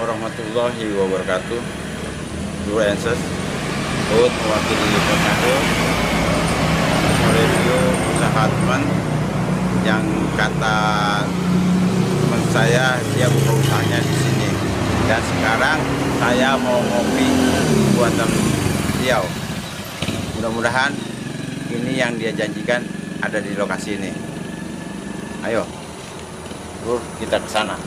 warahmatullahi wabarakatuh. Influencers Ut mewakili Komando mereview usaha teman yang kata teman saya dia buka usahanya di sini. Dan sekarang saya mau ngopi buatan beliau. Mudah-mudahan ini yang dia janjikan ada di lokasi ini. Ayo, Lur, kita ke sana.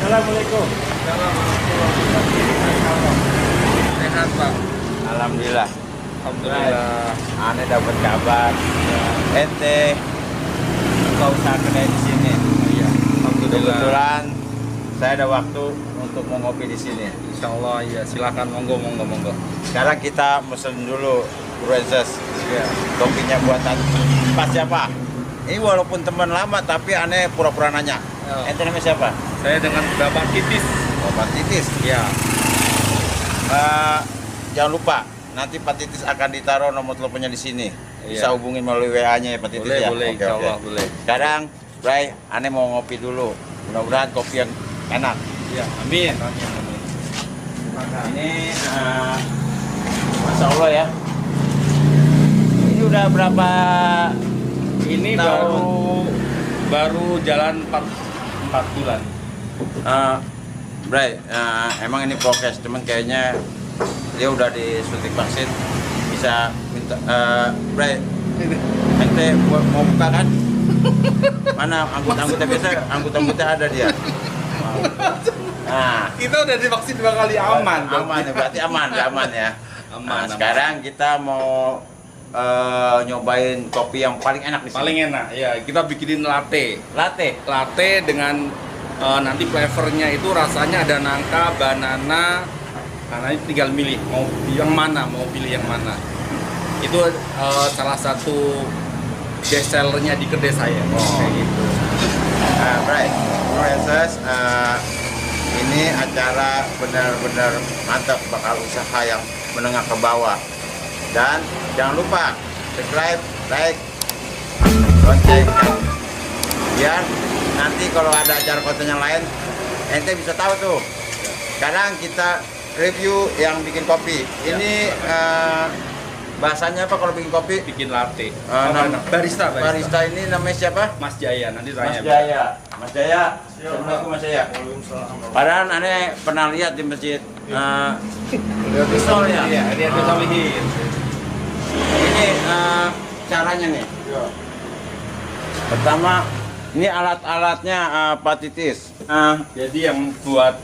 Assalamualaikum. Sehat Pak. Alhamdulillah. Alhamdulillah. Aneh dapat kabar. Ente buka usaha kedai di sini. Iya. Alhamdulillah. Kebetulan saya ada waktu untuk mau ngopi di sini. Insya Allah ya. Silakan monggo. Sekarang kita mesen dulu Brewers. Iya. Kopinya buatan Pak siapa? Ini walaupun teman lama tapi aneh pura-pura nanya. Oh. Ente namanya siapa? Saya dengan Bapak Titis. Bapak Titis. Ya. Jangan lupa nanti Pak Titis akan ditaruh nomor teleponnya di sini. Bisa Iya. hubungin melalui WA-nya ya Pak Titis Boleh, ya. boleh. Oke, Insya oke. Allah boleh. Sekarang, Bray, aneh mau ngopi dulu. Mudah-mudahan kopi yang enak. Iya. Amin. Ini, Masya Allah ya. Ini udah berapa? Ini tahun? baru jalan 4 bulan. Bray, emang ini prokes, cuman kayaknya dia udah disuntik vaksin. Bisa minta, Bray, ente mau buka kan? Mana anggota biasa, anggota ada dia. Nah, Kita udah divaksin 2 kali aman. aman ya, berarti aman ya. Aman. Sekarang kita mau nyobain kopi yang paling enak di sini. Paling enak ya. Kita bikinin latte. Latte. Dengan nanti flavornya itu rasanya ada nangka, banana. Nah, nanti tinggal milih mau pilih yang mana. Itu salah satu best sellernya di kedai saya. Kayak gitu. Bray, Princess, ini acara benar-benar mantap, bakal usaha yang menengah ke bawah. Dan jangan lupa subscribe, like, lonceng, biar nanti kalau ada acara konten yang lain, ente bisa tahu tuh. Sekarang kita review yang bikin kopi. Ini bahasanya apa kalau bikin kopi? Bikin latte. Barista ini namanya siapa? Mas Jaya, nanti tanya. Mas Jaya. Assalamualaikum Mas Jaya. Padahal aneh pernah lihat di masjid Pistol ya. Iya, dia Solihin. Ini caranya nih. Pertama, ini alat-alatnya Pak Titis. Jadi yang buat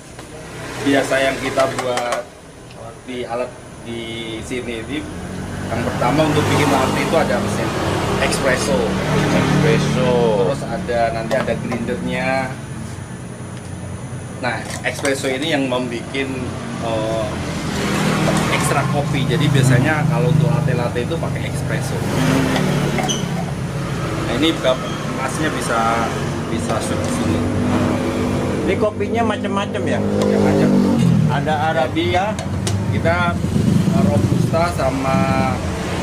biasa yang kita buat di alat di sini ini, yang pertama untuk bikin latte itu ada mesin espresso. Terus nanti ada grindernya. Nah, espresso ini yang membuat ekstra kopi. Jadi biasanya kalau untuk latte itu pakai espresso. Nah, ini masnya bisa shoot di sini. Ini kopinya macam-macam ya. Macam-macam. Ada Arabica. Kita Robusta sama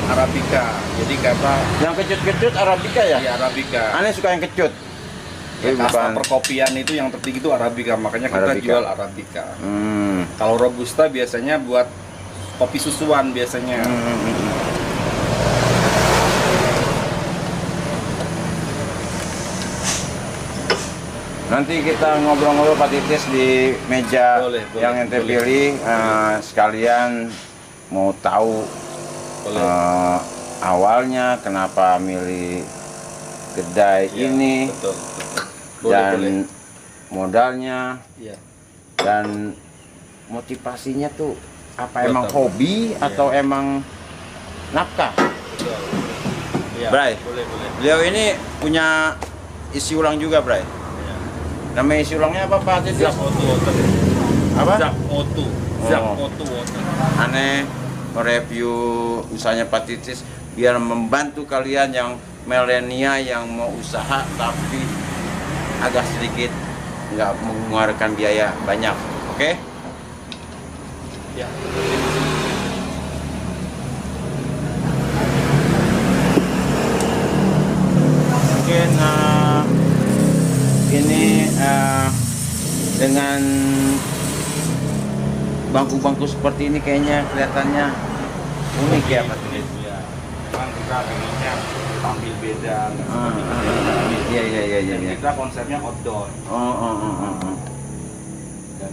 Arabica. Jadi kata Yang kecut-kecut Arabica ya? ya Arabica. Aneh suka yang kecut. Ya, kasta bukan. perkopian itu yang tertinggi itu Arabica, makanya kita Arabica. jual Arabica. Hmm. Kalau Robusta biasanya buat kopi susuan biasanya. Nanti kita ngobrol-ngobrol Pak Titis di meja Boleh, yang ente pilih. Sekalian mau tahu Boleh. awalnya kenapa milih kedai Ya, ini betul. dan modalnya Iya. dan motivasinya tuh apa Betul. emang hobi Iya. atau emang nafkah? Betul. Iya, Bray. boleh. Beliau ini punya isi ulang juga, Bray. Iya. Nama isi ulangnya apa Pak Titis? Zak Otu Water. Apa? Zak Otu Water. Aneh mereview usahanya Pak Titis biar membantu kalian yang milenial yang mau usaha tapi agak sedikit nggak mengeluarkan biaya banyak. Oke? Ya. mungkin ini dengan bangku-bangku seperti ini kayaknya kelihatannya unik ya Pak Tulis. Ya, memang kita pengennya tampil beda. Iya. Dan kita konsepnya outdoor. Dan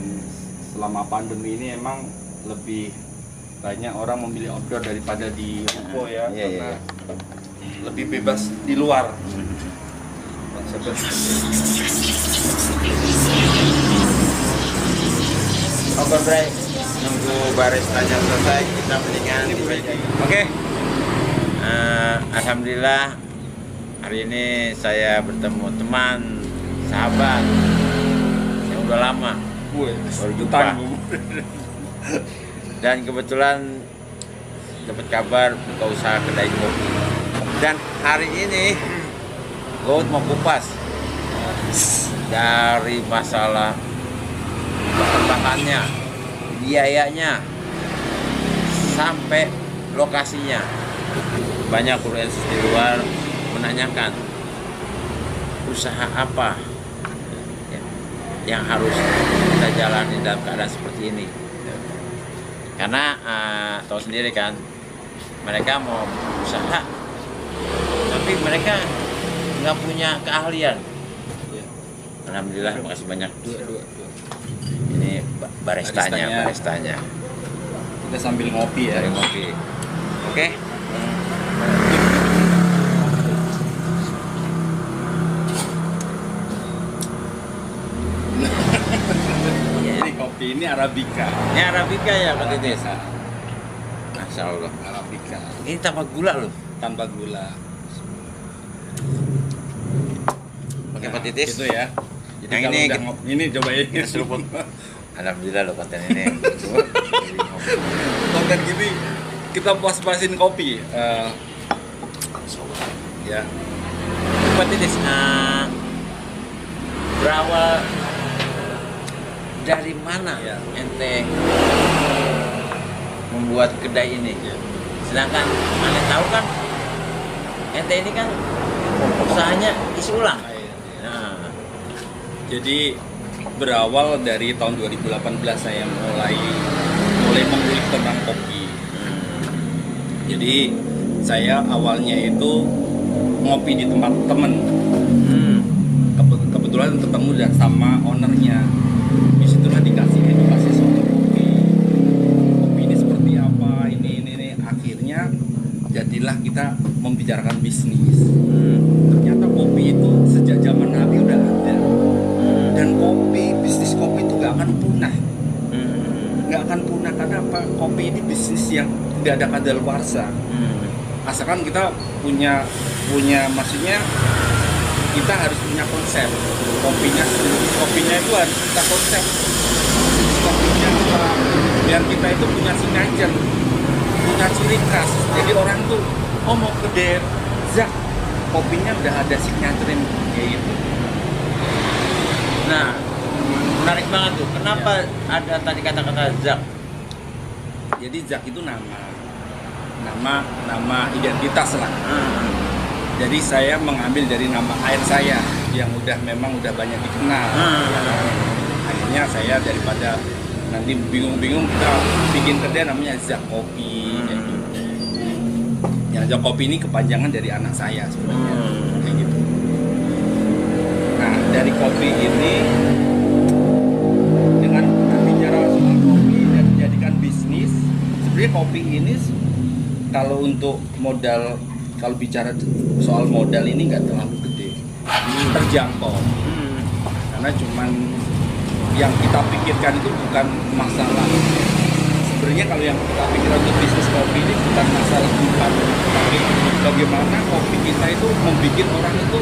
selama pandemi ini emang lebih banyak orang memilih outdoor daripada di ruko ya, karena lebih bebas di luar. Konsepnya. Oke, Bray. Nunggu baristanya selesai, kita mendingan Oke. Alhamdulillah hari ini saya bertemu teman, sahabat yang udah lama baru jumpa. Dan kebetulan dapat kabar buka usaha kedai kopi. Dan hari ini gue mau kupas dari masalah pertambahannya, biayanya, sampai lokasinya. Banyak influencer di luar menanyakan usaha apa yang harus kita jalani dalam keadaan seperti ini. Karena tahu sendiri kan, mereka mau usaha, tapi mereka nggak punya keahlian. Alhamdulillah, makasih banyak. Ini baristanya. Kita sambil ngopi ya. Ngopi. Oke. Ini kopi ini Arabica. Ini Arabica ya Pak Titis. Masya Allah. Arabica. Ini tanpa gula loh. Tanpa gula. Oke Pak Titis. Itu ya. Jadi yang ini cobain. Kita seruput. Alhamdulillah loh konten ini. Konten gini kita puas-puasin kopi. Ya. Pak Titis, berawal dari mana ya ente membuat kedai ini? Sedangkan ane tahu kan ente ini kan usahanya isi ulang. Nah. Jadi berawal dari tahun 2018 saya mulai mengulik tentang kopi. Jadi saya awalnya itu ngopi di tempat temen. Kebetulan ketemu dan sama ownernya. Disitulah dikasih edukasi soal kopi. Kopi ini seperti apa? Ini. Akhirnya jadilah kita membicarakan bisnis. Ternyata kopi itu sejak zaman Nabi udah ada. Dan bisnis kopi itu gak akan punah. Gak akan punah karena apa? Kopi ini bisnis yang tidak ada kadaluarsa. Asalkan kita punya maksudnya kita harus punya konsep. Kopinya itu harus kita konsep. Kopinya apa? Biar kita itu punya signature, punya ciri khas. Jadi orang tuh mau ke Zak, kopinya udah ada signature kayak gitu. Nah, menarik banget tuh. Kenapa ada tadi kata-kata Zak? Jadi Zak itu nama identitas lah. Jadi saya mengambil dari nama air saya yang memang udah banyak dikenal. Akhirnya saya daripada nanti bingung-bingung kita bikin kedai namanya Zak Kopi. Yang Zak Kopi ini kepanjangan dari anak saya sebenarnya. Kayak gitu. Nah, dari kopi ini dengan bicara soal kopi dan dijadikan bisnis, sebenarnya kopi ini kalau untuk modal, kalau bicara soal modal ini nggak terlalu gede, terjangkau. Karena cuman yang kita pikirkan itu bukan masalah. Sebenarnya kalau yang kita pikirkan untuk bisnis kopi ini bukan masalah tempat, tapi bagaimana kopi kita itu membuat orang itu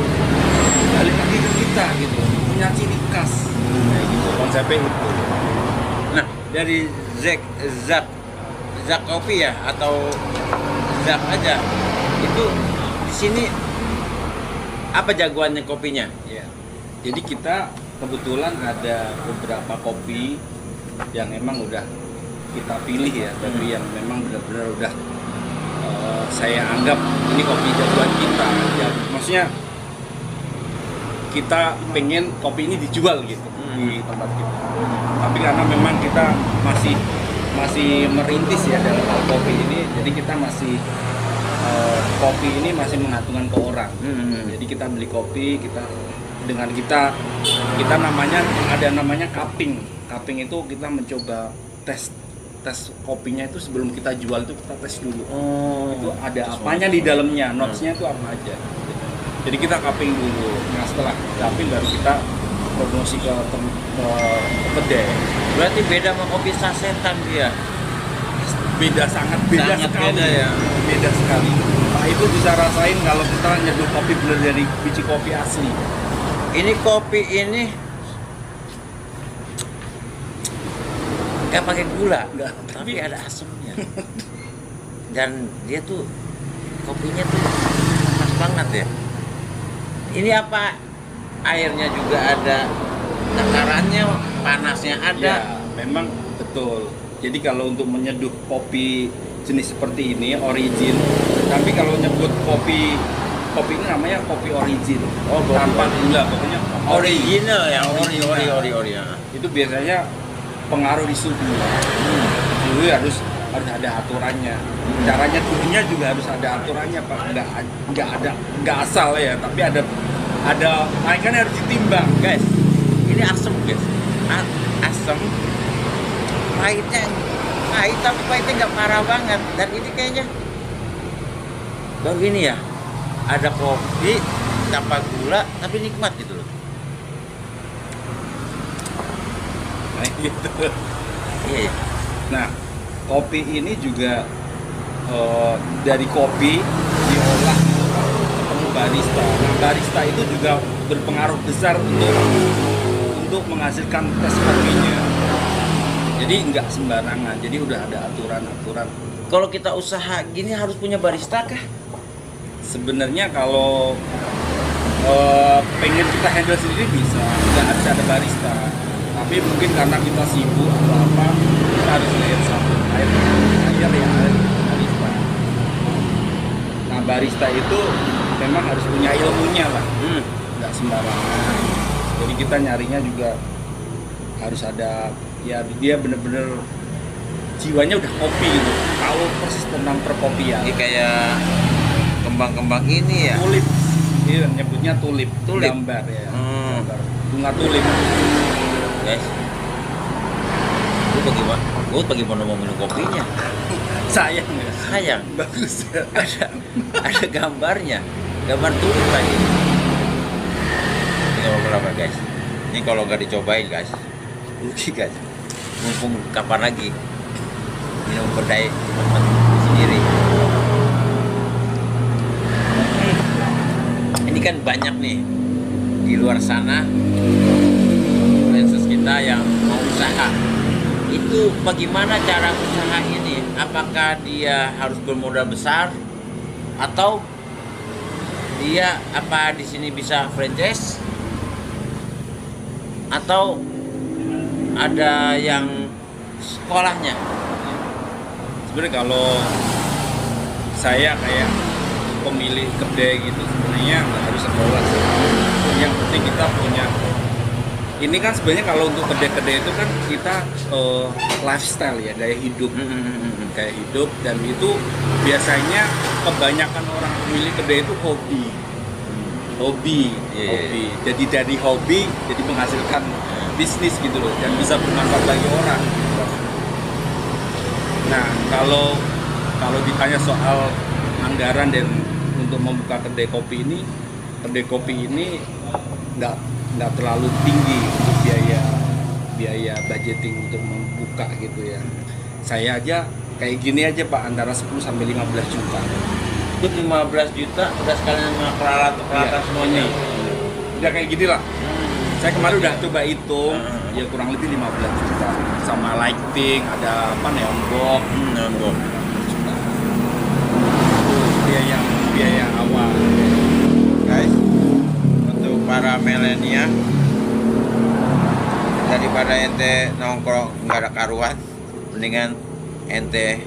balik lagi ke kita gitu, punya ciri khas. Kayak gitu konsepnya itu. Nah, dari Zak Kopi ya atau Zak aja itu di sini apa jagoannya kopinya? Ya. Jadi kita kebetulan ada beberapa kopi yang emang udah kita pilih ya, tapi yang memang benar-benar udah saya anggap ini kopi jagoan kita. Ya, maksudnya kita pengen kopi ini dijual gitu di tempat kita. Tapi karena memang kita masih merintis ya dalam hal kopi ini, jadi kita masih kopi ini masih menggantungkan ke orang. Jadi kita beli kopi, kita ada namanya cupping. Cupping itu kita mencoba tes kopinya itu sebelum kita jual itu kita tes dulu. Itu ada apanya di dalamnya, notesnya itu apa aja. Jadi kita cupping dulu. Nah setelah cupping baru kita promosi ke kedai. Berarti beda sama kopi sasetan dia. Sangat beda sekali. Beda ya. Beda sekali. Nah, itu bisa rasain kalau kita nyeduh kopi bener dari biji kopi asli. Ini kopi ini nggak pakai gula, Nggak. tapi ada asamnya. Dan dia tuh kopinya tuh pas banget ya. Ini apa? Airnya juga ada, takarannya, panasnya ada. Ya, memang betul. Jadi kalau untuk menyeduh kopi jenis seperti ini origin, tapi kalau nyebut kopi ini namanya kopi origin. Tanpa gula, pokoknya Original ya, Original. ori ya. Itu biasanya pengaruh di suhu. Suhu harus ada aturannya. Caranya tubuhnya juga harus ada aturannya, Pak. Nggak asal ya, tapi ada kan harus ditimbang. Guys, ini asam guys. Asam. Pahit tapi pahitnya nggak parah banget. Dan ini kayaknya baru ini ya. Ada kopi tanpa gula tapi nikmat gitu loh. Nah, gitu. Iya ya. Nah, kopi ini juga dari kopi diolah ketemu barista. Nah, barista itu juga berpengaruh besar untuk menghasilkan tes kopinya. Jadi nggak sembarangan. Jadi udah ada aturan-aturan. Kalau kita usaha gini harus punya barista kah? Sebenarnya kalau pengen kita handle sendiri bisa, nggak harus ada barista. Tapi mungkin karena kita sibuk atau apa, kita harus lihat satu air ya barista. Nah barista itu memang harus punya ilmunya lah, nggak sembarangan. Jadi kita nyarinya juga harus ada, ya dia bener-bener jiwanya udah kopi gitu, tahu persis tentang perkopian. Ini kayak kembang-kembang ini ya. Tulip, iya nyebutnya tulip, Tulip. gambar ya, gambar bunga tulip. Guys, gue bagaimana mau minum kopinya? Sayang ya, Sayang, bagus. ada gambarnya, gambar tulip lagi. Ini kalau berapa guys? Ini kalau nggak dicobain guys, rugi guys. Mumpung kapan lagi minum kedai sendiri. Ini kan banyak nih di luar sana influencers kita yang mau usaha. Itu bagaimana cara usaha ini? Apakah dia harus bermodal besar atau dia apa di sini bisa franchise atau ada yang sekolahnya? Sebenarnya kalau saya kayak pemilik kedai gitu sebenarnya nggak harus sekolah sih. Yang penting kita punya. Ini kan sebenarnya kalau untuk kedai-kedai itu kan kita lifestyle ya, gaya hidup, gaya hidup, dan itu biasanya kebanyakan orang pemilik kedai itu hobi. Jadi dari hobi jadi menghasilkan bisnis gitu loh, dan bisa bermanfaat bagi orang. Nah kalau ditanya soal anggaran dan untuk membuka kedai kopi ini nggak terlalu tinggi untuk biaya budgeting untuk membuka gitu ya. Saya aja kayak gini aja Pak, antara 10 sampai 15 juta. Itu 15 juta udah sekalian sama peralatan semuanya. Udah kayak gini lah. Saya kemarin udah coba hitung, ya kurang lebih 15 juta. Sama lighting, ada apa, neon box. Biaya awal. Guys, untuk para milenial, daripada ente nongkrong nggak ada karuan, mendingan ente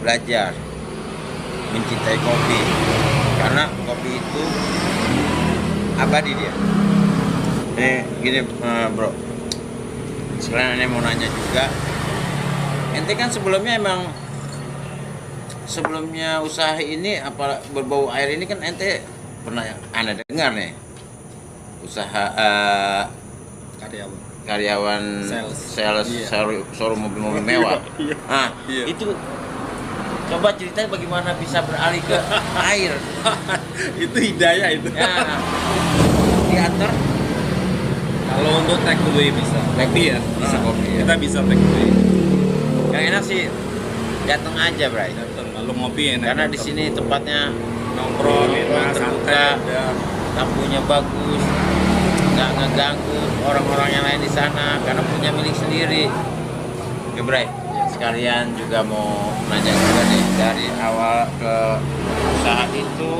belajar mencintai kopi, karena kopi itu abadi dia. Gini bro, sekalian aneh mau nanya juga, ente kan sebelumnya usaha ini apa berbau air ini kan ente pernah aneh dengar nih usaha karyawan sales Iya. showroom mobil-mobil mewah. Iya. Nah, Iya. itu coba ceritain bagaimana bisa beralih ke air. Itu hidayah itu. Ya, diantar Kalau untuk take away bisa. Kopi ya, bisa kopi. ya. Kita bisa take away. Yang enak sih datang aja, Bray. Datang kalau ngopi enak. Karena di sini tempatnya nongkrong, enak, santai. terbuka, lampunya bagus, nggak ngeganggu orang-orang yang lain di sana karena punya milik sendiri. Oke, Bray. Sekalian juga mau nanya juga nih dari awal ke usaha itu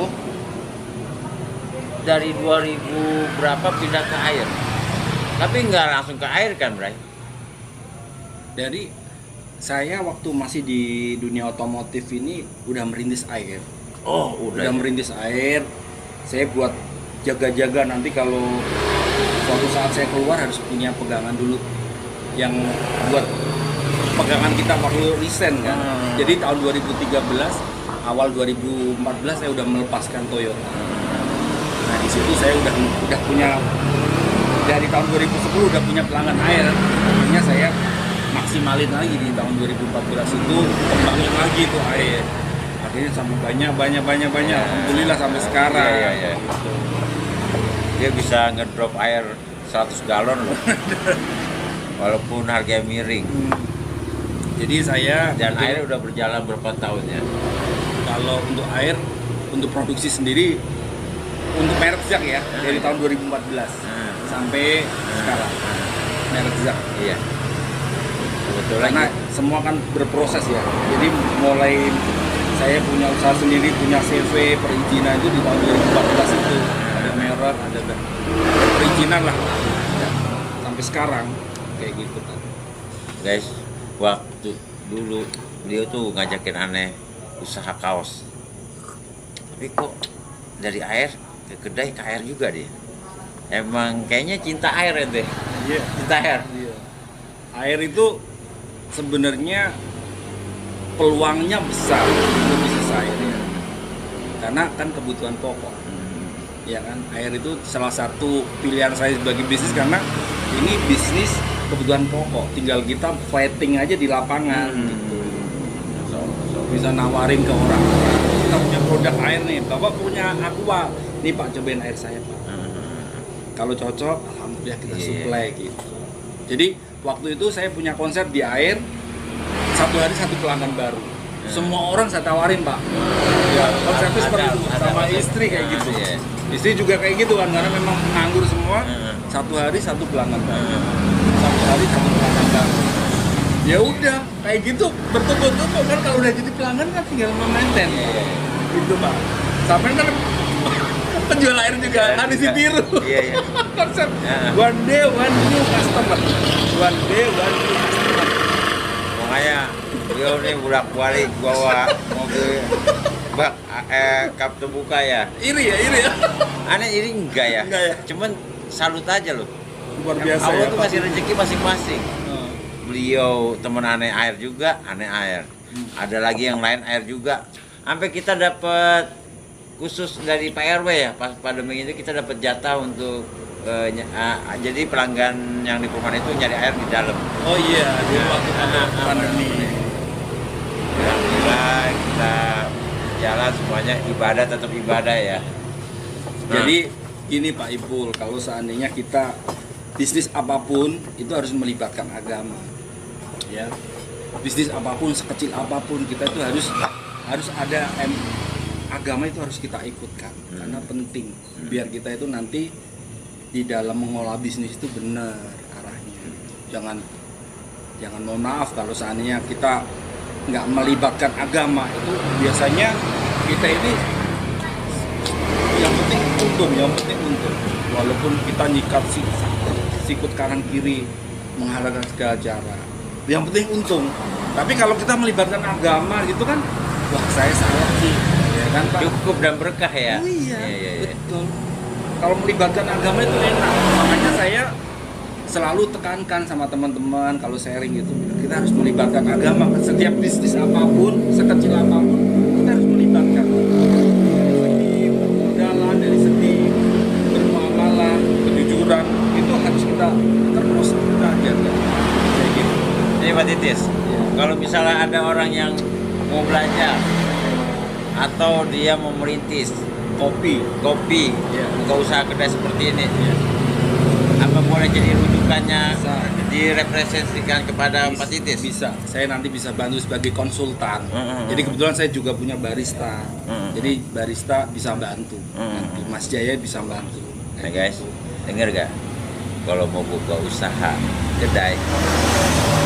dari 2000 berapa pindah ke air. Tapi nggak langsung ke air kan, Bray? Dari saya waktu masih di dunia otomotif ini udah merintis air. Oh, Udah merintis air. Saya buat jaga-jaga nanti kalau suatu saat saya keluar harus punya pegangan dulu yang buat pegangan kita waktu resign kan. Jadi tahun 2013 awal 2014 saya udah melepaskan Toyota. Nah di situ saya udah punya dari tahun 2010 udah punya pelanggan air. Akhirnya saya maksimalin lagi di tahun 2014 itu kembangin lagi itu air. Akhirnya sampai banyak. Alhamdulillah sampai sekarang. Iya. Gitu. Dia bisa ngedrop air 100 galon loh. Walaupun harganya miring. Jadi saya Dan air udah berjalan berapa tahun ya? kalau untuk air untuk produksi sendiri untuk merek Zak ya dari tahun 2014 sampai sekarang merek Zak. Iya. Kebetulan Karena semua kan berproses ya. Jadi mulai saya punya usaha sendiri, punya CV perizinan itu di tahun 2014 itu ada merek, ada perizinan lah. Ya, sampai sekarang kayak gitu kan. guys, waktu dulu beliau tuh ngajakin aneh usaha kaos. Tapi kok dari air ke kedai ke air juga dia. Emang kayaknya cinta air ya deh. Iya. Cinta air. Iya. Air itu sebenarnya peluangnya besar untuk bisnis air ya. Karena kan kebutuhan pokok. Ya kan, air itu salah satu pilihan saya sebagai bisnis karena ini bisnis kebutuhan pokok. Tinggal kita fighting aja di lapangan gitu. Bisa nawarin ke orang. Kita punya produk air nih, Bapak punya Aqua. Nih Pak, cobain air saya Pak. Kalau cocok, alhamdulillah kita Iya. supply gitu. Jadi waktu itu saya punya konsep di air, satu hari satu pelanggan baru. Semua orang saya tawarin Pak. Ya, konsepnya seperti itu. Sama istri kayak gitu. Iya. Istri juga kayak gitu kan, karena memang nganggur semua. Satu hari satu pelanggan baru. Satu hari satu pelanggan baru. Ya udah, kayak gitu bertumpuk-tumpuk kan, kalau udah jadi pelanggan kan tinggal memaintain. Gitu Pak. Sampai kan penjual air juga ada si biru. Iya. Konsep Ya. one day one new customer. One day one new customer. Makanya beliau nih bolak-balik bawa mobil bak kap terbuka ya. Iri ya. Aneh ini enggak ya? Enggak ya? Cuman salut aja loh. Luar biasa Allah ya. tuh Pak. ngasih rezeki masing-masing. Heeh. Beliau temen aneh air juga, aneh air. Ada lagi yang lain air juga. Sampai kita dapat khusus dari Pak RW ya, pas pandemi itu kita dapat jatah untuk jadi pelanggan yang di perumahan itu nyari air di dalam. Oh iya, dulu waktu pandemi. Alhamdulillah kita jalan semuanya ibadah tetap ibadah ya. Jadi gini Pak Ipul, kalau seandainya kita bisnis apapun itu harus melibatkan agama. Ya. Bisnis apapun, sekecil apapun, kita itu harus ada agama itu harus kita ikutkan karena penting biar kita itu nanti di dalam mengolah bisnis itu benar arahnya. Jangan mohon maaf kalau seandainya kita nggak melibatkan agama, itu biasanya kita ini yang penting untung walaupun kita nyikat sikut kanan kiri menghalalkan segala cara, yang penting untung. Tapi kalau kita melibatkan agama gitu kan, wah saya salah sih ya kan Pak. Cukup dan berkah ya. Oh iya, Iya. betul. kalau melibatkan agama itu enak. Makanya saya selalu tekankan sama teman-teman kalau sharing gitu, kita harus melibatkan agama. Setiap bisnis apapun, sekecil apapun, kita harus melibatkan. Dari segi permodalan, dari segi bermuamalah, kejujuran, itu harus kita terus kita jaga. Kayak gitu. Jadi Pak Titis, kalau misalnya ada orang yang mau belajar atau dia mau merintis Kopi, kopi, buka usaha kedai seperti ini, apa boleh jadi rujukannya Bisa. direpresentasikan kepada Pak Titis? bisa. Saya nanti bisa bantu sebagai konsultan. Mm-mm. Jadi kebetulan saya juga punya barista. Mm-mm. Jadi barista bisa bantu. Mm-mm. Nanti Mas Jaya bisa bantu. Nah guys, denger gak? Kalau mau buka usaha kedai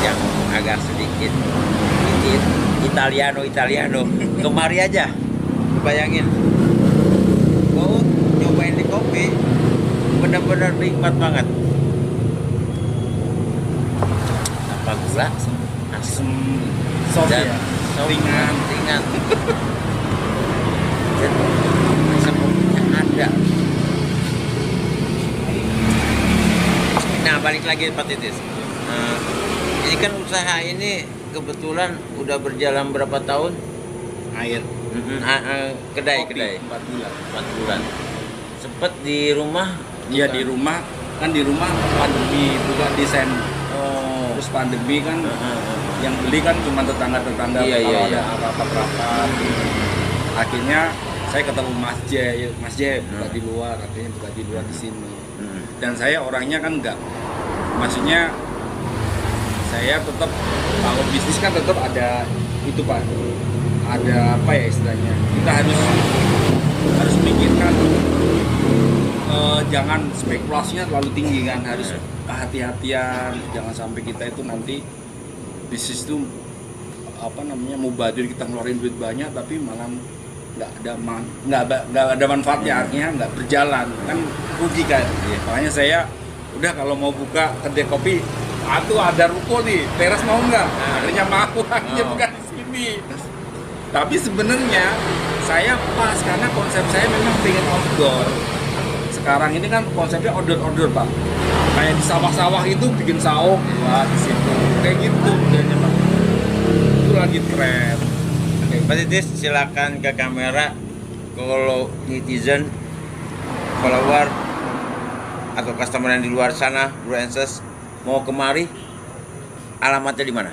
yang agak sedikit Italiano, kemari aja. Bayangin, mau nyobain di kopi, benar-benar nikmat banget. Tanpa gula, asam, Soft dan ya. soft, Ringan. ringan. Dan rasa kopinya ada. Nah, balik lagi Pak Titis. Nah, ini kan usaha ini kebetulan udah berjalan berapa tahun? Air. Kedai. 4 bulan. 4 bulan. Sempet di rumah? Iya di rumah, kan di rumah pandemi buka desain. Oh. Terus pandemi kan yang beli kan cuma tetangga-tetangga Iya, kalau iya, ada iya. rapat-rapat. Akhirnya saya ketemu Mas J buka di luar, akhirnya buka di luar di sini. Dan saya orangnya kan enggak, maksudnya saya tetap kalau bisnis kan tetap ada itu Pak, ada apa ya istilahnya, kita harus mikirkan jangan spekulasinya terlalu tinggi kan, harus hati-hatian, jangan sampai kita itu nanti bisnis itu apa namanya mubazir, kita ngeluarin duit banyak tapi malah nggak ada manfaatnya, artinya nggak berjalan kan, rugi kan. Makanya saya udah kalau mau buka kedai kopi, ada ruko nih, teras mau nggak? Akhirnya mau, akhirnya buka di sini. Tapi sebenarnya saya pas karena konsep saya memang pengen outdoor. Sekarang ini kan konsepnya outdoor Pak. Kayak di sawah-sawah itu bikin saung, wah di situ kayak gitu modelnya Pak. Itu lagi tren. Pak Titis, silakan ke kamera. Kalau netizen, follower atau customer yang di luar sana, Bro&Sus mau kemari, alamatnya di mana?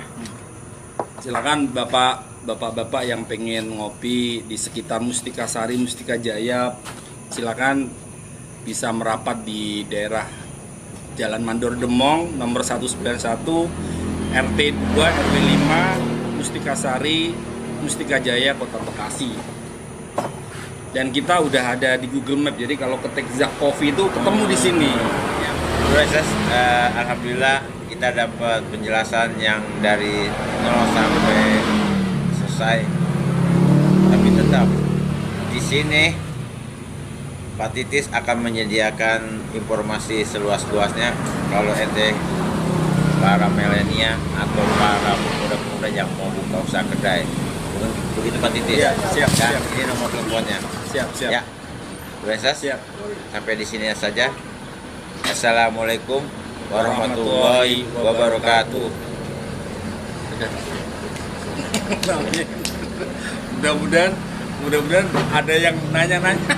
Silakan bapak-bapak yang pengen ngopi di sekitar Mustika Sari, Mustika Jaya, silakan bisa merapat di daerah Jalan Mandor Demong nomor 191 RT 2 RW 5 Mustika Sari, Mustika Jaya, Kota Bekasi. Dan kita udah ada di Google Map, jadi kalau ketik Zak Coffee itu ketemu di sini. Ya, Bro&Sus, alhamdulillah kita dapat penjelasan yang dari nol sampai selesai. Tapi tetap di sini Pak Titis akan menyediakan informasi seluas-luasnya kalau ente para milenial atau para pemuda-pemuda yang mau buka usaha kedai. Begitu Pak Titis. Iya, siap, Dan siap. ini nomor teleponnya. Siap. Ya, Bro&Sus, Siap. sampai di sini saja. Assalamualaikum warahmatullahi wabarakatuh. Mudah-mudahan ada yang nanya-nanya.